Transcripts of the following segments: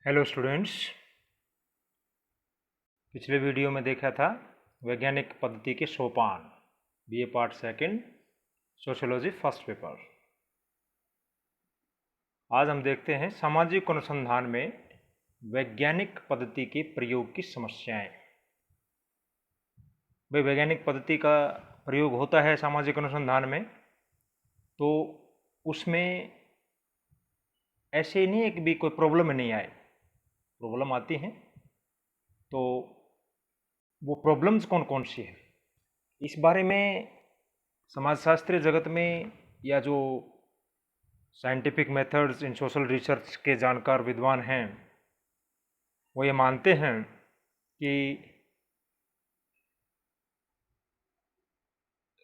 Hello students. पिछले video में देखा था वैज्ञानिक पद्धति के सोपान, BA part second, sociology first paper. आज हम देखते हैं सामाजिक अनुसंधान में वैज्ञानिक पद्धति के प्रयोग की समस्याएं। भाई, वैज्ञानिक पद्धति का प्रयोग होता है सामाजिक अनुसंधान में, तो उसमें ऐसे नहीं है कि भी कोई प्रॉब्लम नहीं आए। प्रॉब्लम आती हैं, तो वो प्रॉब्लम्स कौन कौन सी है, इस बारे में समाजशास्त्रीय जगत में या जो scientific methods in social research के जानकार विद्वान हैं, वो ये मानते हैं कि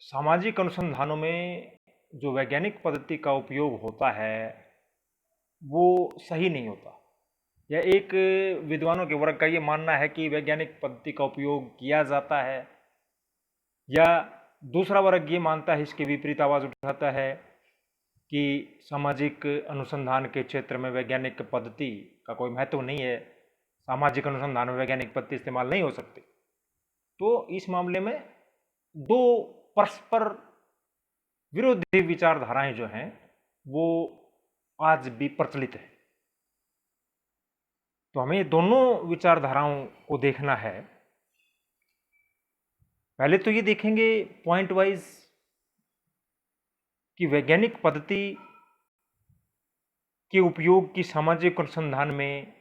सामाजिक अनुसंधानों में जो वैज्ञानिक पद्धति का उपयोग होता है वो सही नहीं होता। या एक विद्वानों के वर्ग का ये मानना है कि वैज्ञानिक पद्धति का उपयोग किया जाता है, या दूसरा वर्ग ये मानता है, इसके विपरीत आवाज़ उठाता है कि सामाजिक अनुसंधान के क्षेत्र में वैज्ञानिक पद्धति का कोई महत्व नहीं है, सामाजिक अनुसंधान में वैज्ञानिक पद्धति इस्तेमाल नहीं हो सकती। तो इस मामले में दो परस्पर विरोधी विचारधाराएं जो हैं वो आज भी प्रचलित है। तो हमें दोनों विचारधाराओं को देखना है। पहले तो ये देखेंगे पॉइंट वाइज कि वैज्ञानिक पद्धति के उपयोग की सामाजिक अनुसंधान में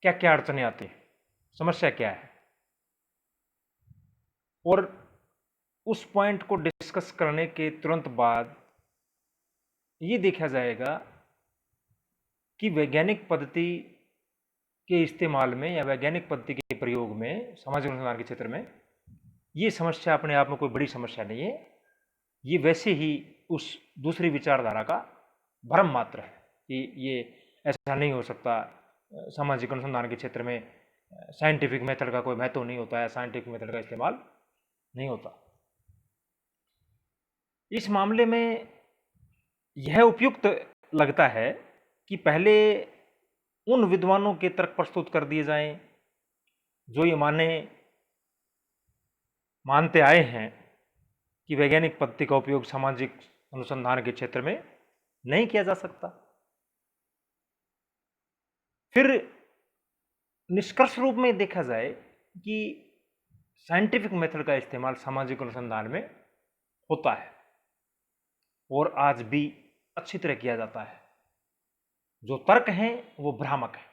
क्या क्या अड़चनें आती हैं, समस्या क्या है, और उस पॉइंट को डिस्कस करने के तुरंत बाद ये देखा जाएगा कि वैज्ञानिक पद्धति के इस्तेमाल में या वैज्ञानिक पद्धति के प्रयोग में सामाजिक अनुसंधान के क्षेत्र में ये समस्या अपने आप में कोई बड़ी समस्या नहीं है। ये वैसे ही उस दूसरी विचारधारा का भ्रम मात्र है कि ये ऐसा नहीं हो सकता, सामाजिक अनुसंधान के क्षेत्र में साइंटिफिक मेथड का कोई महत्व नहीं होता है, साइंटिफिक मेथड का इस्तेमाल नहीं होता। इस मामले में यह उपयुक्त लगता है कि पहले उन विद्वानों के तर्क प्रस्तुत कर दिए जाएं जो ये मानते आए हैं कि वैज्ञानिक पद्धति का उपयोग सामाजिक अनुसंधान के क्षेत्र में नहीं किया जा सकता। फिर निष्कर्ष रूप में देखा जाए कि साइंटिफिक मेथड का इस्तेमाल सामाजिक अनुसंधान में होता है और आज भी अच्छी तरह किया जाता है। जो तर्क हैं वो भ्रामक हैं।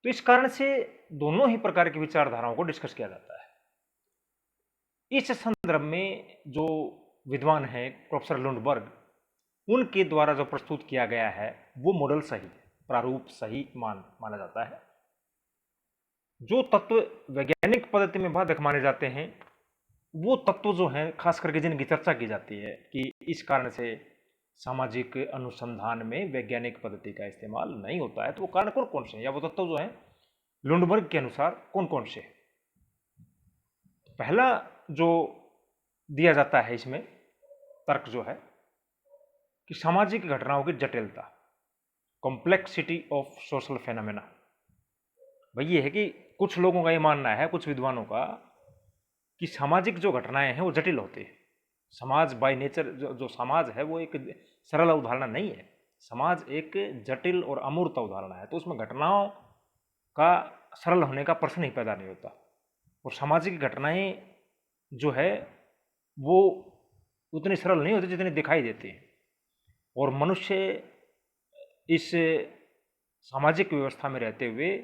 तो इस कारण से दोनों ही प्रकार की विचारधाराओं को डिस्कस किया जाता है। इस संदर्भ में जो विद्वान हैं प्रोफेसर लुंडबर्ग, उनके द्वारा जो प्रस्तुत किया गया है वो मॉडल सही, प्रारूप सही माना जाता है। जो तत्व वैज्ञानिक पद्धति में बाधक माने जाते हैं वो तत्व जो हैं, खास करके जिनकी चर्चा की जाती है कि इस कारण से सामाजिक अनुसंधान में वैज्ञानिक पद्धति का इस्तेमाल नहीं होता है, तो वो कारण कौन कौन से हैं, या वो तत्व जो हैं लुंडबर्ग के अनुसार कौन कौन से हैं। पहला जो दिया जाता है इसमें तर्क जो है कि सामाजिक घटनाओं की जटिलता, कॉम्प्लेक्सिटी ऑफ सोशल फेनोमेना। भाई ये है कि कुछ लोगों का ये मानना है, कुछ विद्वानों का, कि सामाजिक जो घटनाएं हैं वो जटिल होती है। समाज बाय नेचर जो समाज है वो एक सरल अवधारणा नहीं है, समाज एक जटिल और अमूर्त अवधारणा है। तो उसमें घटनाओं का सरल होने का प्रश्न ही पैदा नहीं होता। और सामाजिक घटनाएं जो है वो उतनी सरल नहीं होती जितनी दिखाई देती हैं। और मनुष्य इस सामाजिक व्यवस्था में रहते हुए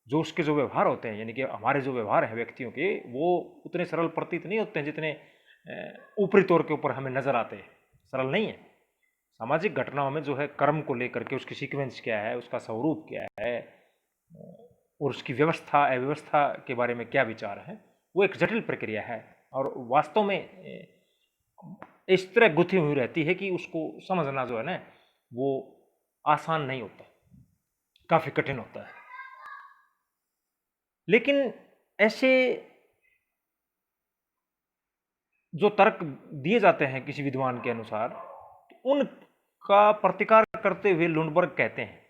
जो उसके जो व्यवहार होते हैं, यानी कि हमारे जो व्यवहार हैं व्यक्तियों के, वो उतने सरल प्रतीत नहीं होते हैं जितने ऊपरी तौर के ऊपर हमें नजर आते हैं। सरल नहीं है। सामाजिक घटनाओं में जो है कर्म को लेकर के उसकी सीक्वेंस क्या है, उसका स्वरूप क्या है, और उसकी व्यवस्था अव्यवस्था के बारे में क्या विचार है, वो एक जटिल प्रक्रिया है। और वास्तव में इस तरह गुथी हुई रहती है कि उसको समझना जो है ना वो आसान नहीं होता, काफी कठिन होता है। लेकिन ऐसे जो तर्क दिए जाते हैं किसी विद्वान के अनुसार, उनका प्रतिकार करते हुए लुंडबर्ग कहते हैं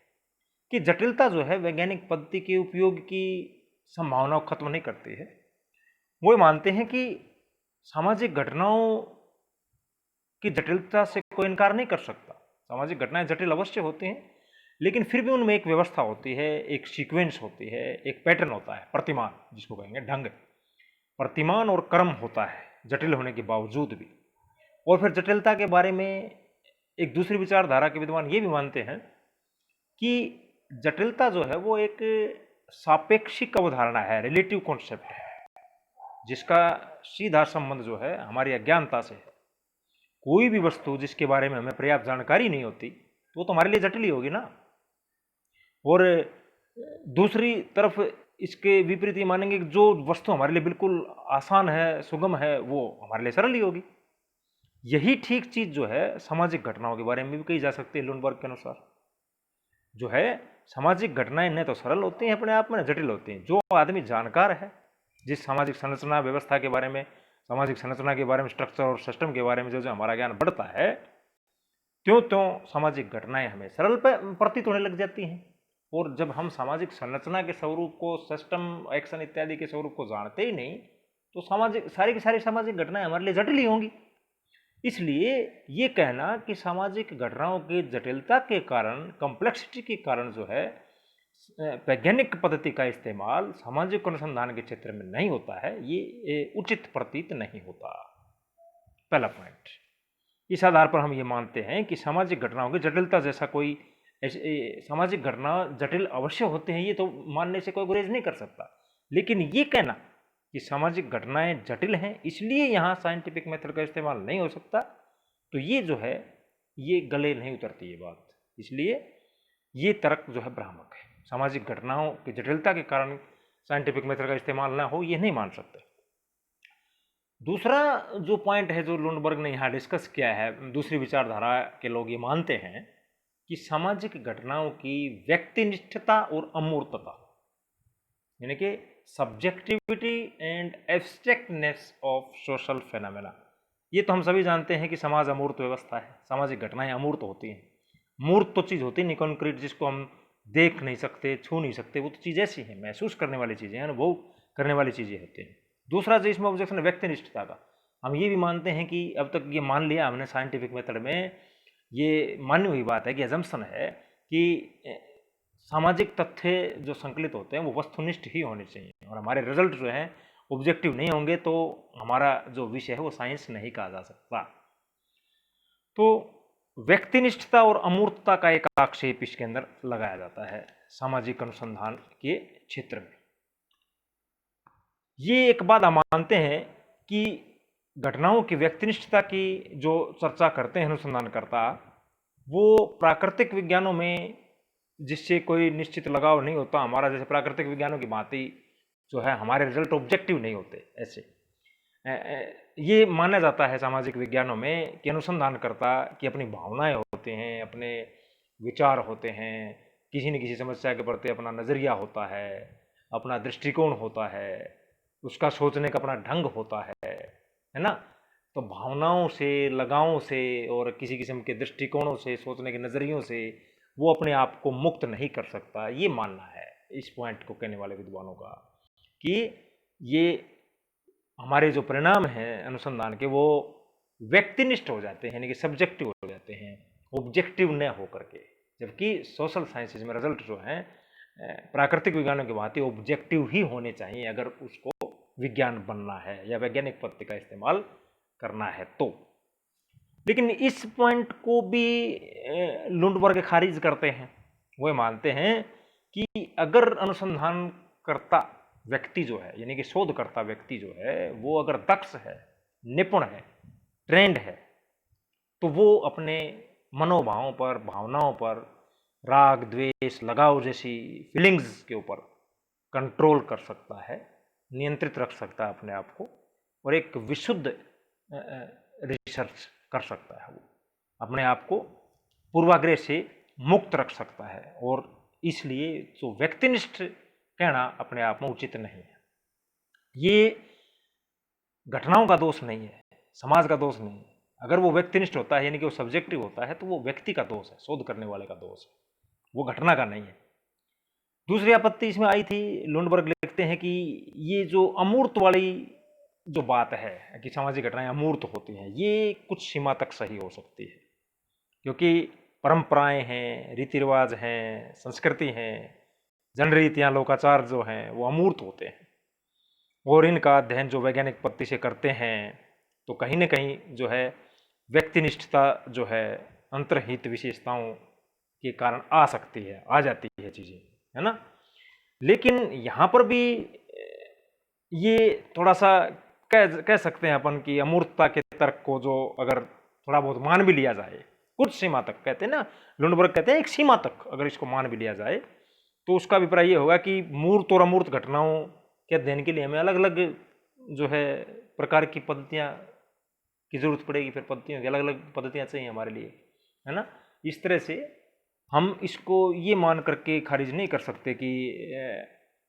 कि जटिलता जो है वैज्ञानिक पद्धति के उपयोग की संभावना को खत्म नहीं करती है। वो मानते हैं कि सामाजिक घटनाओं की जटिलता से कोई इनकार नहीं कर सकता। सामाजिक घटनाएं जटिल अवश्य होती हैं, लेकिन फिर भी उनमें एक व्यवस्था होती है, एक सीक्वेंस होती है, एक पैटर्न होता है, प्रतिमान जिसको कहेंगे, ढंग, प्रतिमान और क्रम होता है जटिल होने के बावजूद भी। और फिर जटिलता के बारे में एक दूसरी विचारधारा के विद्वान ये भी मानते हैं कि जटिलता जो है वो एक सापेक्षिक अवधारणा है, रिलेटिव कॉन्सेप्ट है, जिसका सीधा संबंध जो है हमारी अज्ञानता से है। कोई भी वस्तु जिसके बारे में हमें पर्याप्त जानकारी नहीं होती तो वो तो हमारे लिए जटिल ही होगी ना। और दूसरी तरफ इसके विपरीत ये मानेंगे कि जो वस्तु हमारे लिए बिल्कुल आसान है, सुगम है, वो हमारे लिए सरल ही होगी। यही ठीक चीज जो है सामाजिक घटनाओं के बारे में भी कही जा सकती है। लुंडबर्ग के अनुसार जो है सामाजिक घटनाएं न तो सरल होती हैं अपने आप में, जटिल होती हैं। जो आदमी जानकार है, जिस सामाजिक संरचना व्यवस्था के बारे में, सामाजिक संरचना के बारे में, स्ट्रक्चर और सिस्टम के बारे में जो जो हमारा ज्ञान बढ़ता है, त्यों त्यों सामाजिक घटनाएं हमें सरल प्रतीत होने लग जाती हैं। और जब हम सामाजिक संरचना के स्वरूप को, सिस्टम, एक्शन इत्यादि के स्वरूप को जानते ही नहीं, तो सारी की सारी सामाजिक घटनाएं हमारे लिए जटिल ही होंगी। इसलिए ये कहना कि सामाजिक घटनाओं की जटिलता के कारण, कॉम्प्लेक्सिटी के कारण जो है वैज्ञानिक पद्धति का इस्तेमाल सामाजिक अनुसंधान के क्षेत्र में नहीं होता है, ये उचित प्रतीत नहीं होता। पहला पॉइंट। इस आधार पर हम ये मानते हैं कि सामाजिक घटनाओं की जटिलता जैसा कोई सामाजिक घटना जटिल अवश्य होते हैं, ये तो मानने से कोई गुरेज नहीं कर सकता। लेकिन ये कहना कि सामाजिक घटनाएं जटिल हैं इसलिए यहाँ साइंटिफिक मेथड का इस्तेमाल नहीं हो सकता, तो ये जो है ये गले नहीं उतरती ये बात। इसलिए ये तर्क जो है भ्रामक है। सामाजिक घटनाओं की जटिलता के कारण साइंटिफिक मेथड का इस्तेमाल ना हो, ये नहीं मान सकते। दूसरा जो पॉइंट है जो लुंडबर्ग ने यहाँ डिस्कस किया है, दूसरी विचारधारा के लोग ये मानते हैं कि सामाजिक घटनाओं की व्यक्तिनिष्ठता और अमूर्तता, यानी कि subjectivity and abstractness of social phenomena. ये तो हम सभी जानते हैं कि समाज अमूर्त व्यवस्था है, सामाजिक घटनाएं अमूर्त होती हैं। मूर्त तो चीज़ होती नहीं, कॉन्क्रीट, जिसको हम देख नहीं सकते, छू नहीं सकते, वो तो चीज़ ऐसी है, महसूस करने वाली चीज़ें, अनुभव करने वाली चीज़ें होती हैं। दूसरा जो इसमें ऑब्जेक्शन है व्यक्तिनिष्ठता का, हम ये भी मानते हैं कि अब तक ये मान लिया हमने साइंटिफिक मेथड में, ये मानी हुई बात है कि अजम्पशन है कि सामाजिक तथ्य जो संकलित होते हैं वो वस्तुनिष्ठ ही होने चाहिए, और हमारे रिजल्ट जो हैं ऑब्जेक्टिव नहीं होंगे तो हमारा जो विषय है वो साइंस नहीं कहा जा सकता। तो व्यक्तिनिष्ठता और अमूर्तता का एक आक्षेप इसके अंदर लगाया जाता है सामाजिक अनुसंधान के क्षेत्र में। ये एक बात हम मानते हैं कि घटनाओं की व्यक्तिनिष्ठता की जो चर्चा करते हैं अनुसंधानकर्ता, वो प्राकृतिक विज्ञानों में जिससे कोई निश्चित लगाव नहीं होता हमारा, जैसे प्राकृतिक विज्ञानों की भांति जो है हमारे रिजल्ट ऑब्जेक्टिव नहीं होते, ऐसे ये माना जाता है सामाजिक विज्ञानों में कि अनुसंधानकर्ता की अपनी भावनाएं होते हैं, अपने विचार होते हैं, किसी न किसी समस्या के प्रति अपना नज़रिया होता है, अपना दृष्टिकोण होता है, उसका सोचने का अपना ढंग होता है ना। तो भावनाओं से, लगावों से और किसी किस्म के दृष्टिकोणों से, सोचने के नज़रियों से वो अपने आप को मुक्त नहीं कर सकता। ये मानना है इस पॉइंट को कहने वाले विद्वानों का कि ये हमारे जो परिणाम हैं अनुसंधान के वो व्यक्तिनिष्ठ हो जाते हैं, यानी कि सब्जेक्टिव हो जाते हैं, ऑब्जेक्टिव न हो करके। जबकि सोशल साइंसेज में रिजल्ट जो हैं प्राकृतिक विज्ञानों की भांति ऑब्जेक्टिव ही होने चाहिए अगर उसको विज्ञान बनना है या वैज्ञानिक पद्धति का इस्तेमाल करना है तो। लेकिन इस पॉइंट को भी लुंडबर्ग खारिज करते हैं। वो मानते हैं कि अगर अनुसंधानकर्ता व्यक्ति जो है, यानी कि शोधकर्ता व्यक्ति जो है, वो अगर दक्ष है, निपुण है, ट्रेंड है, तो वो अपने मनोभावों पर, भावनाओं पर, राग, द्वेष, लगाव जैसी फीलिंग्स के ऊपर कंट्रोल कर सकता है, नियंत्रित रख सकता है अपने आप को, और एक विशुद्ध रिसर्च कर सकता है। वो अपने आप को पूर्वाग्रह से मुक्त रख सकता है, और इसलिए जो व्यक्तिनिष्ठ कहना अपने आप में उचित नहीं है। ये घटनाओं का दोष नहीं है, समाज का दोष नहीं है। अगर वो व्यक्तिनिष्ठ होता है, यानी कि वो सब्जेक्टिव होता है, तो वो व्यक्ति का दोष है, शोध करने वाले का दोष है, वो घटना का नहीं है। दूसरी आपत्ति इसमें आई थी, लुंडबर्ग लिखते हैं कि ये जो अमूर्त वाली जो बात है कि सामाजिक घटनाएं अमूर्त होती हैं, ये कुछ सीमा तक सही हो सकती है, क्योंकि परंपराएं हैं, रीति रिवाज हैं, संस्कृति हैं, जनरीतियां, लोकाचार जो हैं वो अमूर्त होते हैं, और इनका अध्ययन जो वैज्ञानिक पद्धति से करते हैं तो कहीं ना कहीं जो है व्यक्तिनिष्ठता जो है अंतर्हित विशेषताओं के कारण आ सकती है, आ जाती है चीज़ें, है ना। लेकिन यहाँ पर भी ये थोड़ा सा कह सकते हैं अपन कि अमूर्तता के तर्क को जो अगर थोड़ा बहुत मान भी लिया जाए, कुछ सीमा तक, कहते हैं ना, लुंडबर्ग कहते हैं एक सीमा तक अगर इसको मान भी लिया जाए, तो उसका अभिप्राय ये होगा कि मूर्त और अमूर्त घटनाओं के अध्ययन के लिए हमें अलग अलग जो है प्रकार की पद्धतियाँ की जरूरत पड़ेगी, फिर पद्धतियों की अलग अलग पद्धतियाँ चाहिए हमारे लिए, है ना। इस तरह से हम इसको ये मान करके खारिज नहीं कर सकते कि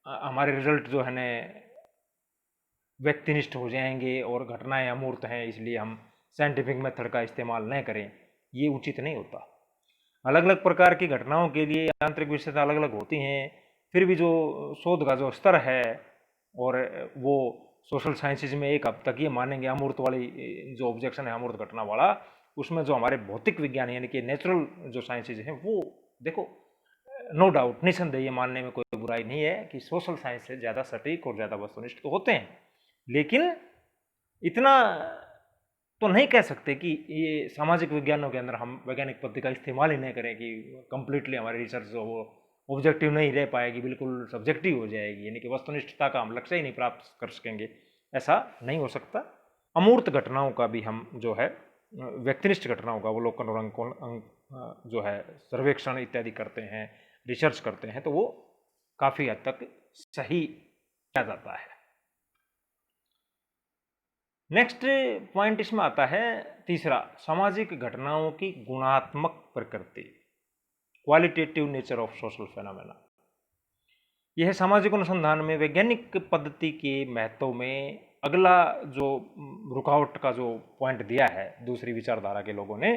हमारे रिजल्ट जो है न व्यक्तिनिष्ठ हो जाएंगे और घटनाएं अमूर्त हैं इसलिए हम साइंटिफिक मेथड का इस्तेमाल न करें, ये उचित नहीं होता। अलग अलग प्रकार की घटनाओं के लिए आंतरिक विशेषता अलग अलग होती हैं, फिर भी जो शोध का जो स्तर है, और वो सोशल साइंसेज में एक हद तक ये मानेंगे अमूर्त वाली जो ऑब्जेक्शन है अमूर्त घटना वाला, उसमें जो हमारे भौतिक विज्ञान यानी कि नेचुरल जो साइंसेज हैं वो देखो, नो डाउट, निसंदेह ये मानने में कोई बुराई नहीं है कि सोशल साइंस से ज़्यादा सटीक और ज़्यादा वस्तुनिष्ठ तो होते हैं, लेकिन इतना तो नहीं कह सकते कि ये सामाजिक विज्ञानों के अंदर हम वैज्ञानिक पद्धति का इस्तेमाल ही नहीं करें कि कंप्लीटली हमारी रिसर्च जो वो ऑब्जेक्टिव नहीं रह पाएगी, बिल्कुल सब्जेक्टिव हो जाएगी, यानी कि वस्तुनिष्ठता का हम लक्ष्य ही नहीं प्राप्त कर सकेंगे, ऐसा नहीं हो सकता। अमूर्त घटनाओं का भी हम जो है व्यक्तिनिष्ठ घटनाओं का अवलोकन और जो है सर्वेक्षण इत्यादि करते हैं, रिसर्च करते हैं, तो वो काफ़ी हद तक सही किया जाता है। नेक्स्ट पॉइंट इसमें आता है तीसरा, सामाजिक घटनाओं की गुणात्मक प्रकृति, qualitative nature of social phenomena. यह सामाजिक अनुसंधान में वैज्ञानिक पद्धति के महत्व में अगला जो रुकावट का जो पॉइंट दिया है दूसरी विचारधारा के लोगों ने,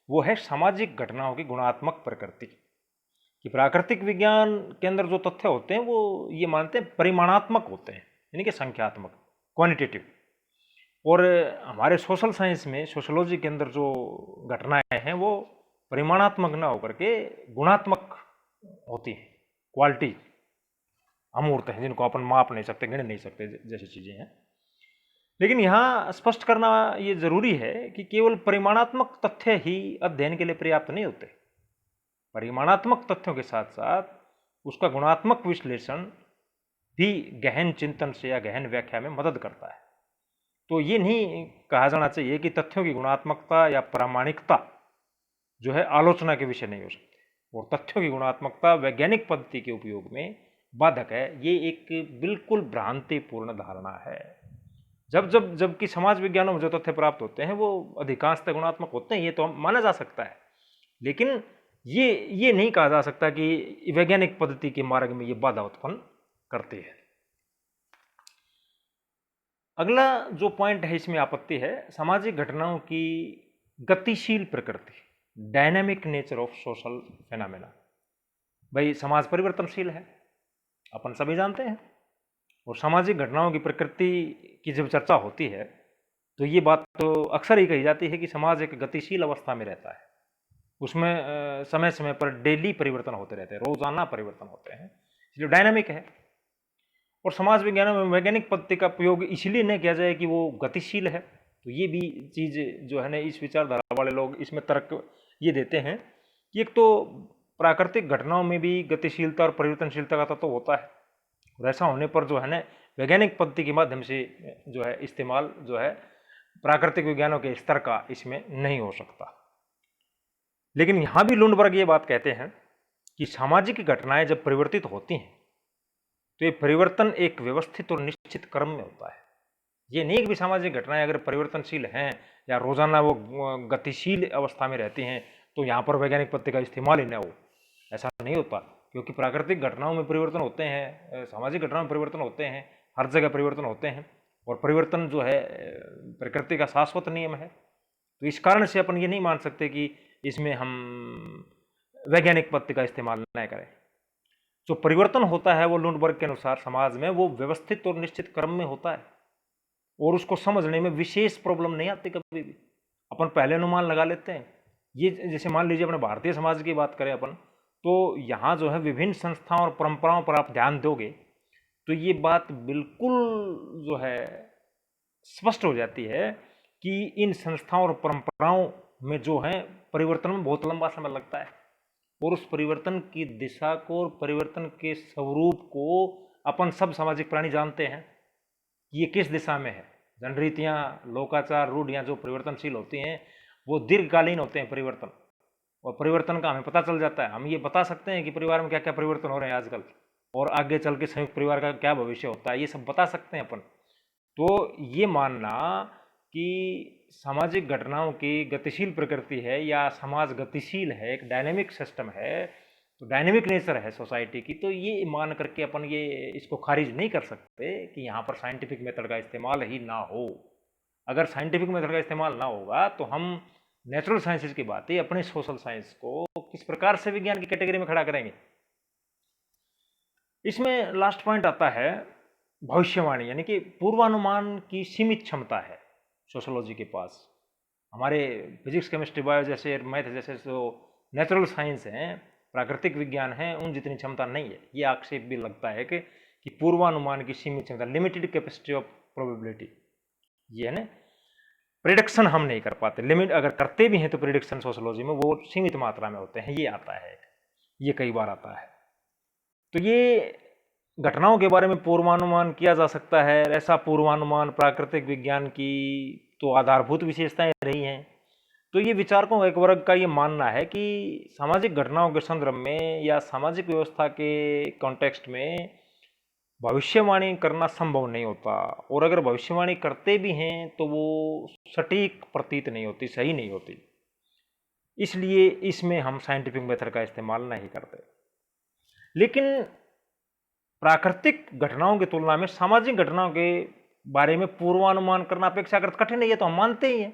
वो है सामाजिक घटनाओं की गुणात्मक प्रकृति। कि प्राकृतिक विज्ञान के अंदर जो तथ्य होते हैं वो ये मानते हैं परिमाणात्मक होते हैं, यानी कि संख्यात्मक, क्वांटिटेटिव, और हमारे सोशल साइंस में सोशोलॉजी के अंदर जो घटनाएं हैं वो परिमाणात्मक ना होकर के गुणात्मक होती हैं, क्वालिटी अमूर्त है जिनको अपन माप नहीं सकते, गिन नहीं सकते, जैसी चीज़ें हैं। लेकिन यहाँ स्पष्ट करना ये जरूरी है कि केवल परिमाणात्मक तथ्य ही अध्ययन के लिए पर्याप्त नहीं होते। परिमाणात्मक तथ्यों के साथ साथ उसका गुणात्मक विश्लेषण भी गहन चिंतन से या गहन व्याख्या में मदद करता है। तो ये नहीं कहा जाना चाहिए कि तथ्यों की गुणात्मकता या प्रामाणिकता जो है आलोचना के विषय नहीं हो सकते, और तथ्यों की गुणात्मकता वैज्ञानिक पद्धति के उपयोग में बाधक है, ये एक बिल्कुल भ्रांतिपूर्ण धारणा है। जबकि समाज विज्ञानों में जो तथ्य प्राप्त होते हैं वो अधिकांशतः गुणात्मक होते हैं, ये तो माना जा सकता है, लेकिन ये नहीं कहा जा सकता कि वैज्ञानिक पद्धति के मार्ग में ये बाधा उत्पन्न करती है। अगला जो पॉइंट है इसमें आपत्ति है सामाजिक घटनाओं की गतिशील प्रकृति, dynamic nature of social phenomena. भाई समाज परिवर्तनशील है, अपन सभी जानते हैं, और सामाजिक घटनाओं की प्रकृति की जब चर्चा होती है तो ये बात तो अक्सर ही कही जाती है कि समाज एक गतिशील अवस्था में रहता है, उसमें समय समय पर डेली परिवर्तन होते रहते हैं, रोजाना परिवर्तन होते हैं, इसलिए डायनामिक है। और समाज विज्ञान में वैज्ञानिक पद्धति का प्रयोग इसलिए नहीं किया जाए कि वो गतिशील है, तो ये भी चीज़ जो है ना इस विचारधारा वाले लोग इसमें तर्क ये देते हैं कि एक तो प्राकृतिक घटनाओं में भी गतिशीलता और परिवर्तनशीलता का तत्व होता है, और ऐसा होने पर जो है ना वैज्ञानिक पद्धति के माध्यम से जो है इस्तेमाल जो है प्राकृतिक विज्ञानों के स्तर का इसमें नहीं हो सकता। लेकिन यहाँ भी लुंडबर्ग ये बात कहते हैं कि सामाजिक घटनाएं जब परिवर्तित होती हैं तो ये परिवर्तन एक व्यवस्थित और निश्चित क्रम में होता है। ये नहीं कि सामाजिक घटनाएं अगर परिवर्तनशील हैं या रोजाना वो गतिशील अवस्था में रहती हैं तो यहाँ पर वैज्ञानिक पद्धति का इस्तेमाल ही न हो, ऐसा नहीं होता, क्योंकि प्राकृतिक घटनाओं में परिवर्तन होते हैं, सामाजिक घटनाओं में परिवर्तन होते हैं, हर जगह परिवर्तन होते हैं, और परिवर्तन जो है प्रकृति का शाश्वत नियम है। तो इस कारण से अपन ये नहीं मान सकते कि इसमें हम वैज्ञानिक पद्धति का इस्तेमाल न करें। जो परिवर्तन होता है वो लुंडबर्ग के अनुसार समाज में वो व्यवस्थित और निश्चित क्रम में होता है, और उसको समझने में विशेष प्रॉब्लम नहीं आती कभी भी। अपन पहले अनुमान लगा लेते हैं। ये जैसे मान लीजिए अपने भारतीय समाज की बात करें अपन, तो यहाँ जो है विभिन्न संस्थाओं और परंपराओं पर आप ध्यान दोगे तो ये बात बिल्कुल जो है स्पष्ट हो जाती है कि इन संस्थाओं और परंपराओं में जो है परिवर्तन में बहुत लंबा समय लगता है, और उस परिवर्तन की दिशा को और परिवर्तन के स्वरूप को अपन सब सामाजिक प्राणी जानते हैं कि ये किस दिशा में है। जनरीतियाँ, लोकाचार, रूढ़ियाँ जो परिवर्तनशील होती हैं वो दीर्घकालीन होते हैं परिवर्तन, और परिवर्तन का हमें पता चल जाता है। हम ये बता सकते हैं कि परिवार में क्या क्या परिवर्तन हो रहे हैं आजकल, और आगे चल के संयुक्त परिवार का क्या भविष्य होता है, ये सब बता सकते हैं अपन। तो ये मानना कि सामाजिक घटनाओं की गतिशील प्रकृति है या समाज गतिशील है, एक डायनेमिक सिस्टम है, तो डायनेमिक नेचर है सोसाइटी की, तो ये मान करके अपन ये इसको खारिज नहीं कर सकते कि यहाँ पर साइंटिफिक मेथड का इस्तेमाल ही ना हो। अगर साइंटिफिक मेथड का इस्तेमाल ना होगा तो हम नेचुरल साइंसेज की बातें अपने सोशल साइंस को किस प्रकार से विज्ञान की कैटेगरी में खड़ा करेंगे। इसमें लास्ट पॉइंट आता है भविष्यवाणी, यानी कि पूर्वानुमान की सीमित क्षमता है सोशोलॉजी के पास। हमारे फिजिक्स, केमिस्ट्री, बायो जैसे, मैथ जैसे जो नेचुरल साइंस हैं, प्राकृतिक विज्ञान हैं, उन जितनी क्षमता नहीं है। ये आक्षेप भी लगता है कि पूर्वानुमान की सीमित क्षमता, लिमिटेड कैपेसिटी ऑफ प्रोबेबिलिटी, ये है ना, प्रिडिक्शन हम नहीं कर पाते। लिमिट अगर करते भी हैं तो प्रिडिक्शन सोशोलॉजी में वो सीमित मात्रा में होते हैं। ये आता है, ये कई बार आता है। तो ये घटनाओं के बारे में पूर्वानुमान किया जा सकता है। ऐसा पूर्वानुमान प्राकृतिक विज्ञान की तो आधारभूत विशेषताएं रही हैं। तो ये विचारकों का एक वर्ग का ये मानना है कि सामाजिक घटनाओं के संदर्भ में या सामाजिक व्यवस्था के कॉन्टेक्स्ट में भविष्यवाणी करना संभव नहीं होता, और अगर भविष्यवाणी करते भी हैं तो वो सटीक प्रतीत नहीं होती, सही नहीं होती। इसलिए इसमें हम साइंटिफिक मेथड का इस्तेमाल नहीं करते। लेकिन प्राकृतिक घटनाओं की तुलना में सामाजिक घटनाओं के बारे में पूर्वानुमान करना अपेक्षाकृत कठिन है, ये तो हम मानते ही हैं।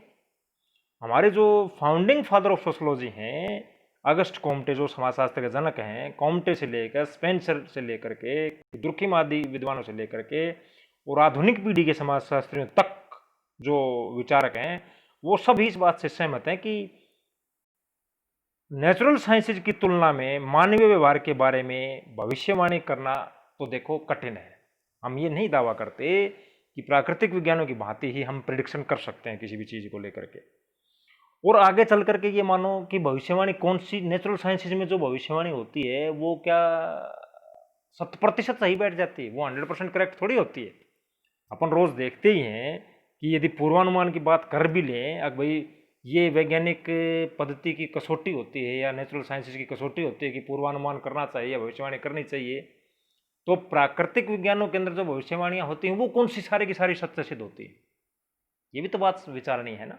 हमारे जो फाउंडिंग फादर ऑफ सोशोलॉजी हैं, अगस्ट कॉम्टे, जो समाजशास्त्र के जनक हैं, कॉम्टे से लेकर स्पेंसर से लेकर के दुर्खिम आदि विद्वानों से लेकर के और आधुनिक पीढ़ी के समाजशास्त्रियों तक जो विचारक हैं, वो सभी इस बात से सहमत हैं कि नेचुरल साइंसेज की तुलना में मानवीय व्यवहार के बारे में भविष्यवाणी करना तो देखो कठिन है। हम ये नहीं दावा करते कि प्राकृतिक विज्ञानों की भांति ही हम प्रिडिक्शन कर सकते हैं किसी भी चीज को लेकर के, और आगे चल करके ये मानो कि भविष्यवाणी कौन सी, नेचुरल साइंसेज में जो भविष्यवाणी होती है वो क्या 100% सही बैठ जाती है, वो 100% करेक्ट थोड़ी होती है। अपन रोज देखते ही हैं कि यदि पूर्वानुमान की बात कर भी लें, अब भाई ये वैज्ञानिक पद्धति की कसौटी होती है या नेचुरल साइंसेज की कसौटी होती है कि पूर्वानुमान करना चाहिए या भविष्यवाणी करनी चाहिए, तो प्राकृतिक विज्ञानों के अंदर जो भविष्यवाणियां होती हैं वो कौन सी सारी की सारी सत्य सिद्ध होती है, ये भी तो बात विचारनी है ना।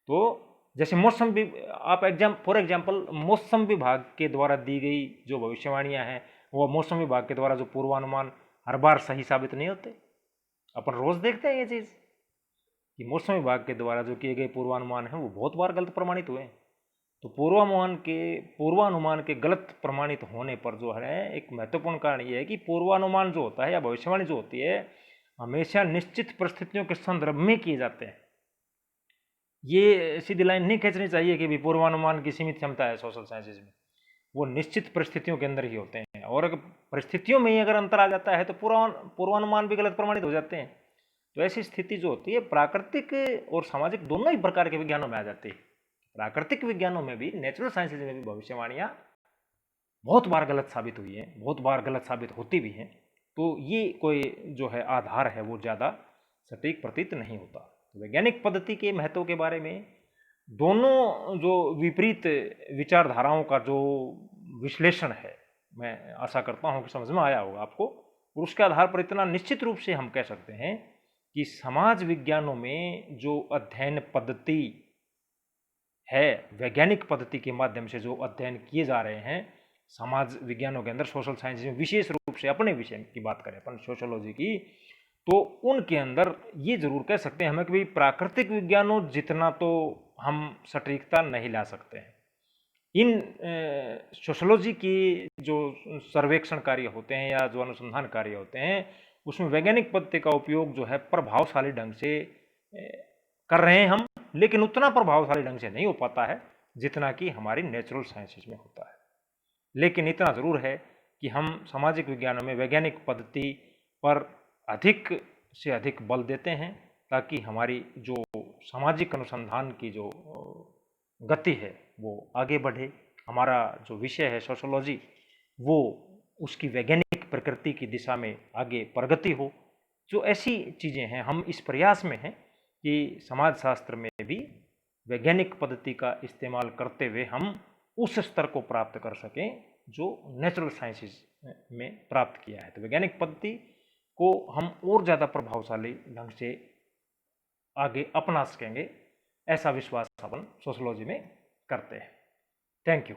तो जैसे मौसम, आप फॉर एग्जाम्पल मौसम विभाग के द्वारा दी गई जो भविष्यवाणियां हैं, वो मौसम विभाग के द्वारा जो पूर्वानुमान हर बार सही साबित नहीं होते। अपन रोज देखते हैं ये चीज कि मौसम विभाग के द्वारा जो किए गए पूर्वानुमान हैं वो बहुत बार गलत प्रमाणित हुए। तो पूर्वानुमान के गलत प्रमाणित होने पर जो है एक महत्वपूर्ण कारण ये है कि पूर्वानुमान जो होता है या भविष्यवाणी जो होती है हमेशा निश्चित परिस्थितियों के संदर्भ में किए जाते हैं। ये सीधी लाइन नहीं खींचनी चाहिए कि भी पूर्वानुमान की सीमित क्षमता है सोशल साइंसेज में, वो निश्चित परिस्थितियों के अंदर ही होते हैं, और अगर परिस्थितियों में ही अगर अंतर आ जाता है तो पूर्वानुमान भी गलत प्रमाणित हो जाते हैं। तो ऐसी स्थिति जो होती है प्राकृतिक और सामाजिक दोनों ही प्रकार के विज्ञानों में आ जाती है। प्राकृतिक विज्ञानों में भी, नेचुरल साइंसेज में भी भविष्यवाणियां बहुत बार गलत साबित हुई हैं, बहुत बार गलत साबित होती भी हैं। तो ये कोई जो है आधार है वो ज़्यादा सटीक प्रतीत नहीं होता। तो वैज्ञानिक पद्धति के महत्व के बारे में दोनों जो विपरीत विचारधाराओं का जो विश्लेषण है, मैं आशा करता हूँ कि समझ में आया होगा आपको, और उसके आधार पर इतना निश्चित रूप से हम कह सकते हैं कि समाज विज्ञानों में जो अध्ययन पद्धति है, वैज्ञानिक पद्धति के माध्यम से जो अध्ययन किए जा रहे हैं समाज विज्ञानों के अंदर, सोशल साइंस में विशेष रूप से अपने विषय की बात करें अपन सोशोलॉजी की, तो उनके अंदर ये जरूर कह सकते हैं हमें कि भाई प्राकृतिक विज्ञानों जितना तो हम सटीकता नहीं ला सकते हैं, इन सोशोलॉजी की जो सर्वेक्षण कार्य होते हैं या जो अनुसंधान कार्य होते हैं, उसमें वैज्ञानिक पद्धति का उपयोग जो है प्रभावशाली ढंग से कर रहे हैं हम, लेकिन उतना प्रभावशाली ढंग से नहीं हो पाता है जितना कि हमारी नेचुरल साइंसेज में होता है। लेकिन इतना ज़रूर है कि हम सामाजिक विज्ञानों में वैज्ञानिक पद्धति पर अधिक से अधिक बल देते हैं, ताकि हमारी जो सामाजिक अनुसंधान की जो गति है वो आगे बढ़े। हमारा जो विषय है सोशोलॉजी, वो उसकी वैज्ञानिक प्रकृति की दिशा में आगे प्रगति हो। जो ऐसी चीज़ें हैं, हम इस प्रयास में हैं कि समाज शास्त्र में भी वैज्ञानिक पद्धति का इस्तेमाल करते हुए हम उस स्तर को प्राप्त कर सकें जो नेचुरल साइंसेज में प्राप्त किया है। तो वैज्ञानिक पद्धति को हम और ज़्यादा प्रभावशाली ढंग से आगे अपना सकेंगे, ऐसा विश्वास अपन सोशोलॉजी में करते हैं। Thank you.